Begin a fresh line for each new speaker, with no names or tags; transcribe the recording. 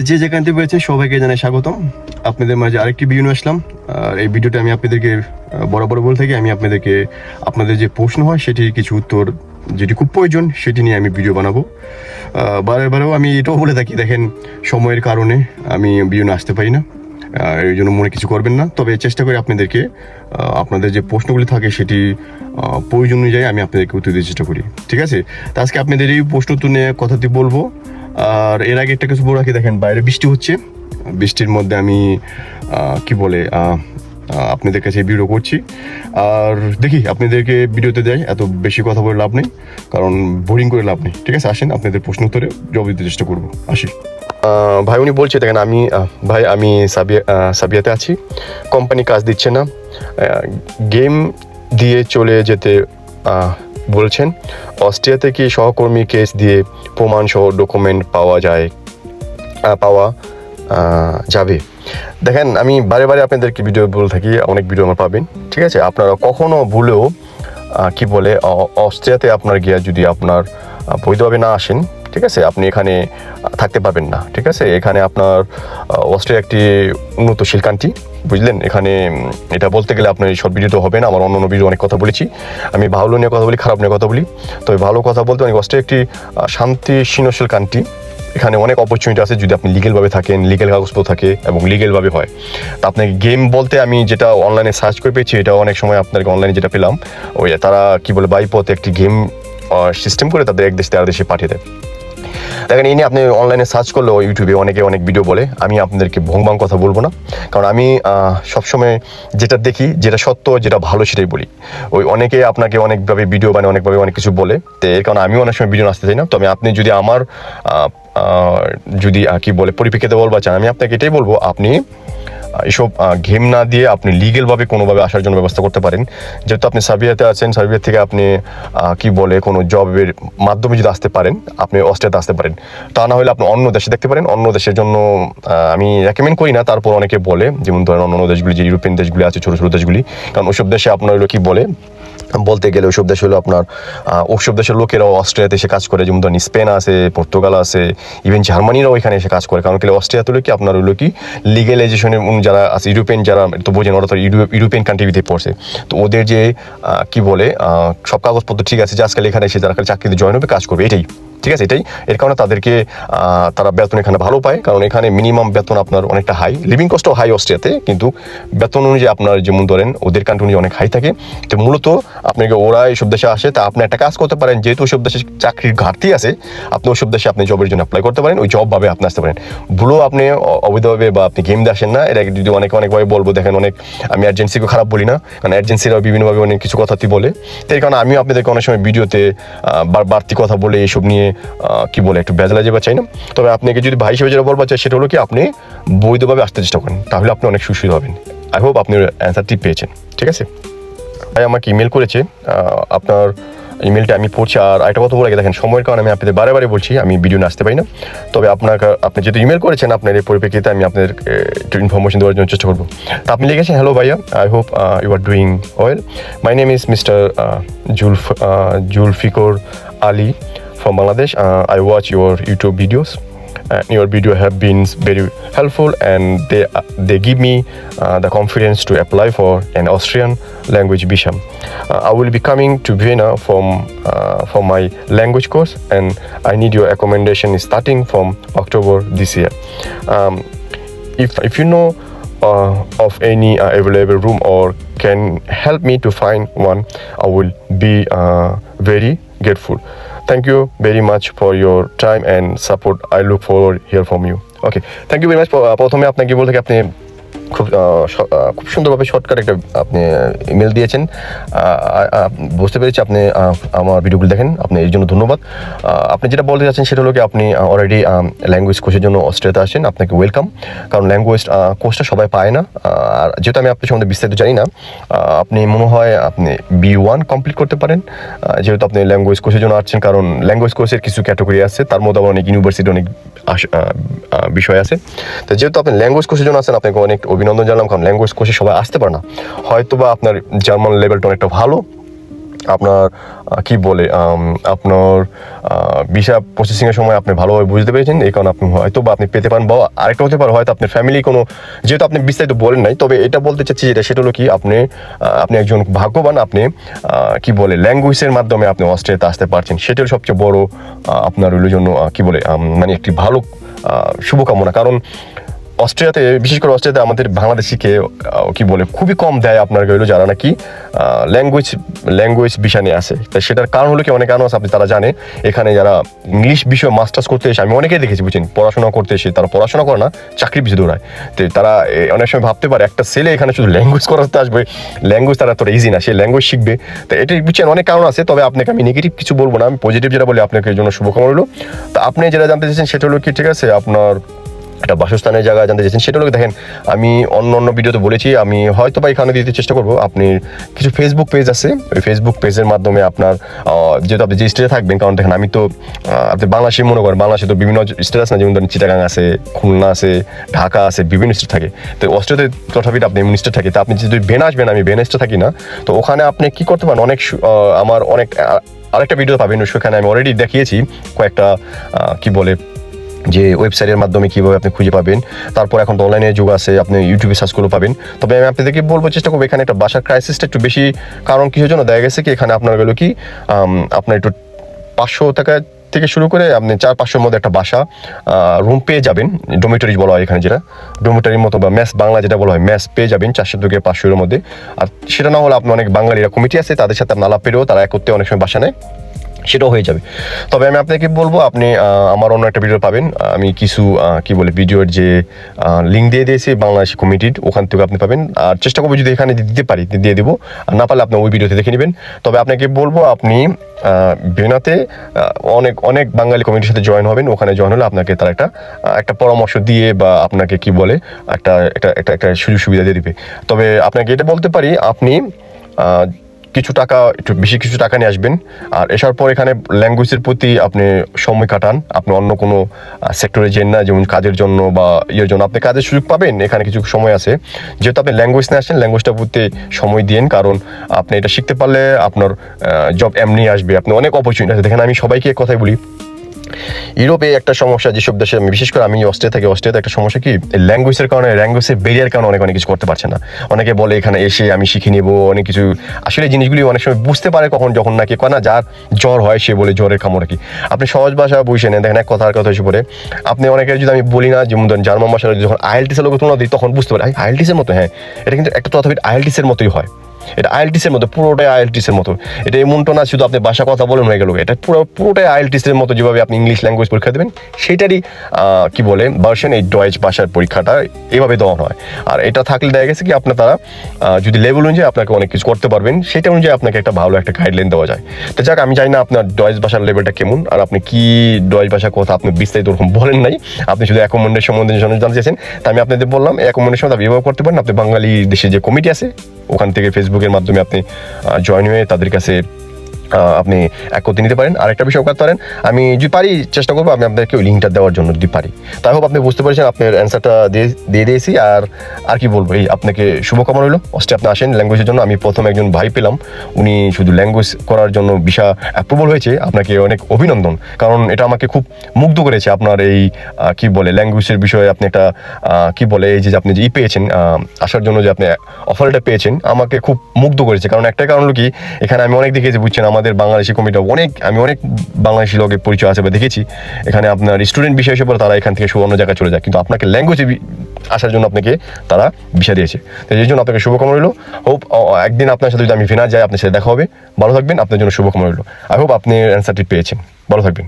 যে যেখান থেকে পেয়েছেন সবাইকে জানাই স্বাগতম। আপনাদের মাঝে আরেকটি ভিডিও নিয়ে আসলাম। আর এই ভিডিওটা আমি আপনাদেরকে বরাবর বলে থাকি, আমি আপনাদেরকে আপনাদের যে প্রশ্ন হয় সেটির কিছু উত্তর যেটি খুব প্রয়োজন সেটি নিয়ে আমি ভিডিও বানাবো। বারেও আমি এটাও বলে থাকি, দেখেন সময়ের কারণে আমি ভিডিও নিয়ে আসতে পারি না, এই জন্য মনে কিছু করবেন না। তবে চেষ্টা করি আপনাদেরকে আপনাদের যে প্রশ্নগুলি থাকে সেটি প্রয়োজন অনুযায়ী আমি আপনাদেরকে উত্তর দিতে চেষ্টা করি, ঠিক আছে? তো আজকে আপনাদের এই প্রশ্ন তুলে কথাটি বলবো। আর এর আগে একটা কিছু বলে রাখি, দেখেন বাইরে বৃষ্টি হচ্ছে, বৃষ্টির মধ্যে আমি কি বলে আপনাদের কাছে ভিডিও করছি। আর দেখি আপনাদেরকে ভিডিওতে দেয়, এত বেশি কথা বলে লাভ নেই, কারণ বোরিং করে লাভ নেই, ঠিক আছে? আসেন আপনাদের প্রশ্ন উত্তরে জবাব দিতে চেষ্টা করবো, আসি। ভাই উনি বলছে, দেখেন আমি সাবিয়াতে আছি, কোম্পানি কাজ দিচ্ছে না, গেম দিয়ে চলে যেতে বলছেন। অস্ট্রিয়াতে কি সহকর্মী কেস দিয়ে প্রমাণ সহ ডকুমেন্ট পাওয়া যাবে? দেখেন, আমি বারে আপনাদেরকে ভিডিও বলে থাকি, অনেক ভিডিও আমার পাবেন, ঠিক আছে? আপনারা কখনো ভুলেও কি বলে অস্ট্রিয়াতে আপনার গিয়া যদি আপনার বৈধভাবে না আসেন, ঠিক আছে, আপনি এখানে থাকতে পারবেন না, ঠিক আছে? এখানে আপনার অস্ট্রিয়া একটি উন্নতশীল কান্ট্রি, বুঝলেন? এখানে এটা বলতে গেলে আপনার এই সব ভিডিও তো হবে না, আমার অন্য ভিডিও অনেক কথা বলেছি, আমি ভালো নিয়ে কথা বলি, খারাপ নিয়ে কথা বলি। তবে ভালো কথা বলতে অনেক অস্ট্রিয়া একটি শান্তি শীলশীল কান্ট্রি, এখানে অনেক অপরচুনিটি আছে যদি আপনি লিগেলভাবে থাকেন, লিগেল কাগজপত্র থাকে এবং লিগেলভাবে হয়। তো আপনাকে গেম বলতে আমি যেটা অনলাইনে সার্চ করে পেয়েছি, এটা অনেক সময় আপনাকে অনলাইনে যেটা পেলাম, ওই তারা কি বলে বাইপথে একটি গেম সিস্টেম করে তাদের এক দেশ থেকে আরেক দেশে পাঠিয়ে দেয়। দেখেন, এই নিয়ে আপনি অনলাইনে সার্চ করলে ইউটিউবে অনেক ভিডিও বলে, আমি আপনাদেরকে ভং কথা বলবো না, কারণ আমি সবসময় যেটা দেখি, যেটা সত্য, যেটা ভালো সেটাই বলি। অনেকে আপনাকে অনেকভাবে ভিডিও বানায়, অনেকভাবে অনেক কিছু বলে, তো এর কারণে আমিও অনেক সময় ভিডিও আসতে চাই না। তবে আপনি যদি আমার যদি কি বলে পরিপ্রেক্ষিতে বলবা চান, আমি আপনাকে এটাই বলবো, আপনি এসব গেম না দিয়ে আপনি লিগেলভাবে কোনোভাবে আসার জন্য ব্যবস্থা করতে পারেন। যেহেতু আপনি সার্বিয়াতে আছেন, সার্বিয়া থেকে আপনি কি বলে কোনো জবের মাধ্যমে যদি আসতে পারেন, আপনি অস্ট্রিয়াতে আসতে পারেন। তা না হলে আপনি অন্য দেশে দেখতে পারেন। অন্য দেশের জন্য আমি রেকমেন্ড করি না, তারপর অনেকে বলে, যেমন ধরেন অন্য দেশগুলি, যে ইউরোপিয়ান দেশগুলি আছে, ছোটো ছোটো দেশগুলি, কারণ ওইসব দেশে আপনার হলো কি বলে বলতে গেলে ওইসব দেশ হলো আপনার ওইসব দেশের লোকেরাও অস্ট্রিয়াতে এসে কাজ করে, যেমন ধরেন স্পেন আছে, পর্তুগাল আছে, ইভেন জার্মানিরাও এখানে এসে কাজ করে। কারণ কি অস্ট্রিয়াতে হলো কি আপনার হলো কি লিগেলাইজেশনের যারা আছে, ইউরোপিয়ান যারা, তো বোঝেন ওরা তো ইউরোপিয়ান কান্ট্রিতে পড়ছে, তো ওদের যে কি বলে সব কাগজপত্র ঠিক আছে, যে আজকাল এখানে এসে যারা চাকরিতে জয়েন হবে, কাজ করবে, এটাই ঠিক আছে। এটাই এর কারণে তাদেরকে তারা বেতন এখানে ভালো পায়, কারণ এখানে মিনিমাম বেতন আপনার অনেকটা হাই, লিভিং কস্টও হাই অস্ট্রিয়াতে, কিন্তু বেতন অনুযায়ী আপনার যেমন ধরেন ওদের কান্ট্রি অনুযায়ী অনেক হাই থাকে। তো মূলত আপনাকে ওরা এইসব দেশে আসে, তা আপনি একটা কাজ করতে পারেন, যেহেতু ওইসব দেশে চাকরির ঘাটতি আছে, আপনি ওইসব দেশে আপনি জবের জন্য অ্যাপ্লাই করতে পারেন, ওই জব ভাবে আপনি আসতে পারেন। ভুলেও আপনি অবৈধভাবে বা আপনি গেম দিয়ে আসেন না। এটা যদি অনেকভাবে বলবো, দেখেন আমি এজেন্সিকে খারাপ বলি না, কারণ এজেন্সিরাও বিভিন্নভাবে অনেক কিছু কথাটি বলে, তো এই কারণে আমিও আপনাদেরকে অনেক সময় ভিডিওতে বাড়তি কথা বলে এইসব নিয়ে কি বলে একটু বেজালা যাবে চাই না। তবে আপনাকে যদি ভাই হিসেবে যেটা বলবা চাই, সেটা হলো কি আপনি বৈধভাবে আসতে চেষ্টা করেন, তাহলে আপনি অনেক সুস্থ হবেন। আই হোপ আপনি অ্যান্সারটি পেয়েছেন, ঠিক আছে? ভাই আমাকে ইমেল করেছে, আপনার ইমেলটা আমি পড়ছি। আর একটা কথা বলে, দেখেন সময়ের কারণে আমি আপনাদের বারে বলছি, আমি ভিডিও নিয়ে আসতে পারি না। তবে আপনি যেহেতু ইমেল করেছেন, আপনার এই পরিপ্রেক্ষিতে আমি আপনাদের একটু ইনফরমেশন দেওয়ার জন্য চেষ্টা করবো। তা আপনি লিখেছেন, হ্যালো ভাইয়া, I hope you are doing well, my name is mister Zulfikar Ali from Bangladesh. I watch your YouTube videos. Your video have been very helpful, and they give me the confidence to apply for an Austrian language visa. I will be coming to Vienna for my language course, and I need your accommodation starting from October this year. If you know of any available room or can help me to find one, I will be very grateful. Thank you very much for your time and support. I look forward to hear from you. Okay, thank you very much. প্রথমে আপনাকে বলতে কি, আপনি খুব সুন্দরভাবে shortcut একটা আপনি email দিয়েছেন, বুঝতে পেরেছি আপনি আমার ভিডিওগুলো দেখেন, আপনি এই জন্য ধন্যবাদ। আপনি যেটা বলতে চাচ্ছেন সেটা হলো কি, আপনি অলরেডি ল্যাঙ্গুয়েজ কোর্সের জন্য অস্ট্রিয়াতে আসেন, আপনাকে ওয়েলকাম। কারণ ল্যাঙ্গুয়েজ কোর্সটা সবাই পায় না, আর যেহেতু আমি আপনার সম্বন্ধে বিস্তারিত জানি না, আপনি মনে হয় আপনি B1 কমপ্লিট করতে পারেন, যেহেতু আপনি ল্যাঙ্গুয়েজ কোর্সের জন্য আসছেন। কারণ ল্যাঙ্গুয়েজ কোর্সের কিছু ক্যাটাগরি আছে, তার মধ্যে আবার অনেক ইউনিভার্সিটি অনেক বিষয় আছে। তো যেহেতু আপনি ল্যাঙ্গুয়েজ কোর্সের জন্য আসেন, আপনাকে অনেক অভিনন্দন জানালাম, কারণ ল্যাঙ্গুয়েজ কোর্সে সবাই আসতে পারে না। হয়তো বা আপনার জার্মান লেভেলটা অনেকটা ভালো, আপনার কি বলে আপনার ভিসা প্রসেসিংয়ের সময় আপনি ভালোভাবে বুঝতে পেরেছেন, এই কারণে আপনি হয়তো বা আপনি পেতে পারেন। বা আরেকটা হতে পারে হয়তো আপনার ফ্যামিলি কোনো, যেহেতু আপনি বিস্তারিত বলেন নাই, তবে এটা বলতে চাচ্ছি যেটা সেটা হলো কি আপনি একজন ভাগ্যবান, আপনি কি বলে ল্যাঙ্গুয়েজের মাধ্যমে আপনি অস্ট্রেলিয়াতে আসতে পারছেন, সেটার সবচেয়ে বড় আপনার ওই জন্য কি বলে মানে একটি ভালো শুভকামনা। কারণ অস্ট্রেলিয়াতে, বিশেষ করে অস্ট্রেলিয়াতে আমাদের বাংলাদেশিকে কি বলে খুবই কম দেয় আপনার হলো যারা নাকি ল্যাঙ্গুয়েজ বিষয় নিয়ে আসে। তাই সেটার কারণ হলো কি, অনেক কারণ আছে, আপনি তারা জানে এখানে যারা ইংলিশ বিষয়ে মাস্টার্স করতে এসে, আমি অনেকেই দেখেছি বুঝছেন, পড়াশোনা করতে এসে তারা পড়াশোনা করে না, চাকরি পিছু দৌড়ায়। তো তারা অনেক সময় ভাবতে পারে একটা ছেলে এখানে শুধু ল্যাঙ্গুয়েজ করাতে আসবে, ল্যাঙ্গুয়েজ তারা এতটা ইজি না, সে ল্যাঙ্গুয়েজ শিখবে। তো এটাই বুঝছেন অনেক কারণ আছে। তবে আপনাকে আমি নেগেটিভ কিছু বলবো না, আমি পজিটিভ যেটা বলি আপনাকে এই জন্য শুভকামনা হলো। তো আপনি যেটা জানতে চাইছেন সেটা হলো কি, ঠিক আছে, আপনার একটা বাসস্থানের জায়গা জানতে চাইছেন, সেটা হলো দেখেন আমি অন্য ভিডিওতে বলেছি, আমি হয়তো বা এখানে দিতে চেষ্টা করবো। আপনি কিছু ফেসবুক পেজ আছে, ওই ফেসবুক পেজের মাধ্যমে আপনার যেহেতু আপনি যে স্টেটে থাকবেন, কারণ দেখেন আমি তো আপনি বাংলাদেশে মনে করেন, বাংলাদেশে তো বিভিন্ন স্টেট আছে না, যেমন ধরেন চিটাগাং আছে, খুলনা আছে, ঢাকা আছে, বিভিন্ন স্টেট থাকে। তো অস্ট্রেলিয়াতে তথাপি আপনি এমন স্টেট থাকে। তো আপনি যদি বেন আসবেন, আমি বেন স্টেটে থাকি না, তো ওখানে আপনি কি করতে পারেন, আমার অনেক আরেকটা ভিডিও পাবেন, সেখানে আমি অলরেডি দেখিয়েছি কয়েকটা কি বলে যে ওয়েবসাইটের মাধ্যমে কীভাবে আপনি খুঁজে পাবেন। তারপর এখন তো অনলাইনে যুগ আছে, আপনি ইউটিউবে সার্চ করে পাবেন। তবে আমি আপনাদেরকে বলবো, চেষ্টা করবো এখানে একটা বাসার ক্রাইসিসটা একটু বেশি, কারণ কিছুর জন্য দেখা গেছে কি এখানে আপনার গেলো কি আপনার একটু 500 টাকা থেকে শুরু করে আপনি 400-500-র মধ্যে একটা বাসা রুম পেয়ে যাবেন, ডোমিটরি বলা হয় এখানে, যেটা ডোমিটরির মতো বা মেস বাংলা যেটা বলা হয়, মেস পেয়ে যাবেন 400 থেকে 500-এর মধ্যে। আর সেটা না হলে আপনি অনেক বাঙালিরা কমিটি আছে, তাদের সাথে আপনি আলাপ পেরেও তারা একত্রে অনেক সময় বাসা নেয়, সেটাও হয়ে যাবে। তবে আমি আপনাকে বলবো, আপনি আমার অন্য একটা ভিডিও পাবেন, আমি কিছু কি বলে ভিডিওর যে লিঙ্ক দিয়ে দিয়েছি বাংলাদেশ কমিটির, ওখান থেকে আপনি পাবেন। আর চেষ্টা করবো যদি এখানে দিতে পারি দিয়ে দেবো, আর না পারলে আপনি ওই ভিডিওতে দেখে নেবেন। তবে আপনাকে বলবো আপনি বেনাতে অনেক বাঙালি কমিটির সাথে জয়েন হবেন। ওখানে জয়েন হলে আপনাকে তারা একটা পরামর্শ দিয়ে বা আপনাকে কি বলে একটা সুযোগ সুবিধা দিয়ে দিবে। তবে আপনাকে এটা বলতে পারি, আপনি কিছু টাকা, একটু বেশি কিছু টাকা নিয়ে আসবেন, আর আসার পর এখানে ল্যাঙ্গুয়েজের প্রতি আপনি সময় কাটান। আপনি অন্য কোনো সেক্টরে যেন না, যেমন কাজের জন্য বা ইয়ের জন্য আপনি কাজের সুযোগ পাবেন, এখানে কিছু সময় আছে। যেহেতু আপনি ল্যাঙ্গুয়েজ নিয়ে আসেন, ল্যাঙ্গুয়েজটার প্রতি সময় দিন, কারণ আপনি এটা শিখতে পারলে আপনার জব এমনি আসবে, আপনি অনেক অপরচুনিটি আছে। দেখেন আমি সবাইকে কথাই বলি, ইউরোপে একটা সমস্যা, যেসব দেশে আমি বিশেষ করে আমি অস্ট্রেলিয়াতে একটা সমস্যা কি, ল্যাঙ্গুয়েজের কারণে, ল্যাঙ্গুয়েজের ব্যারিয়ার কারণে অনেক কিছু করতে পারছে না। অনেকে বলে এখানে এসে আমি শিখে নেবো অনেক কিছু, আসলে জিনিসগুলি অনেক সময় বুঝতে পারে যখন নাকি কয় না, যার জ্বর হয় সে বলে জ্বরের কামড় কি। আপনি সহজ ভাষা বুঝে নেন, দেখেন এক কথার কথা এসে পড়ে, আপনি অনেকের যদি আমি বলি না, যেমন ধরেন জার্মান ভাষার যখন আইএলটিএস এর লোক তুলনা দিই, তখন বুঝতে পারে আইএলটিএস এর মতো, হ্যাঁ এটা কিন্তু একটা তথাপি আইএলটিএস এর মতোই হয়, এটা আইএলটিএস এর মতো, পুরোটাই আইএলটিএস এর মতো। এটা এমনটা না শুধু আপনি ভাষা কথা বলেন হয়ে গেল, এটা পুরোটাই আইএলটিএস এর মতো। যেভাবে আপনি ইংলিশ ল্যাঙ্গুয়েজ পরীক্ষা দেবেন, সেটারই কি বলে ভার্সন, এই ডয়েচ ভাষার পরীক্ষাটা এভাবে দেওয়া হয়। আর এটা থাকলে দেখা গেছে কি আপনার তারা যদি লেভেল অনুযায়ী আপনাকে অনেক কিছু করতে পারবেন, সেটা অনুযায়ী আপনাকে একটা ভালো একটা গাইডলাইন দেওয়া যায়। তো যাক, আমি জানি না আপনার ডয়েচ ভাষার লেভেলটা কেমন, আর আপনি কি ডয়েচ ভাষার কথা আপনি বিস্তারিত ওরকম বলেন নাই, আপনি শুধু অ্যাকোমোডেশন সম্বন্ধে জানতে চেয়েছেন। তা আমি আপনাদের বললাম অ্যাকোমোডেশন আপনি ব্যবহার করতে পারেন। আপনি বাঙালি দেশে যে কমিটি আছে, ওখান থেকে ফেসবুকের মাধ্যমে আপনি জয়েন হয়ে তাদের কাছে আপনি একত্রে নিতে পারেন। আরেকটা বিষয় করতে পারেন, আমি যদি পারি চেষ্টা করবো আমি আপনাদেরকে ওই লিঙ্কটা দেওয়ার জন্য, যদি পারি। তাই হোক আপনি বুঝতে পারছেন, আপনার অ্যান্সারটা দিয়ে দিয়েছি। আর কি বলবো, এই আপনাকে শুভকামনা রইল। অস্ট্রেলিয়া আপনি আসেন ল্যাঙ্গুয়েজের জন্য। আমি প্রথম একজন ভাই পেলাম, উনি শুধু ল্যাঙ্গুয়েজ করার জন্য ভিসা অ্যাপ্রুভাল হয়েছে। আপনাকে অনেক অভিনন্দন, কারণ এটা আমাকে খুব মুগ্ধ করেছে। আপনার এই কি বলে ল্যাঙ্গুয়েজের বিষয়ে আপনি একটা কি বলে এই যে আপনি যে পেয়েছেন আসার জন্য, যে আপনি অফারটা পেয়েছেন, আমাকে খুব মুগ্ধ করেছে। কারণ একটাই কারণ হলো কি, এখানে আমি অনেক দেখেছি বুঝছেন, আমাদের বাংলাদেশি কমিটি আমি অনেক বাংলাদেশি লোকের পরিচয় আছে বা দেখেছি, এখানে আপনার স্টুডেন্ট বিষয় হিসেবে তারা এখান থেকে অন্য জায়গায় চলে যায়, কিন্তু আপনাকে ল্যাঙ্গুয়েজে আসার জন্য আপনাকে তারা ভিসা দিয়েছে। তো এই জন্য আপনাকে শুভকামনা রইল। হোপ একদিন আপনার সাথে যদি আমি ভিনা যাই, আপনার সাথে দেখা হবে। ভালো থাকবেন, আপনার জন্য শুভকামনা রইল। আই হোপ আপনি অ্যান্সারটি পেয়েছেন। ভালো থাকবেন।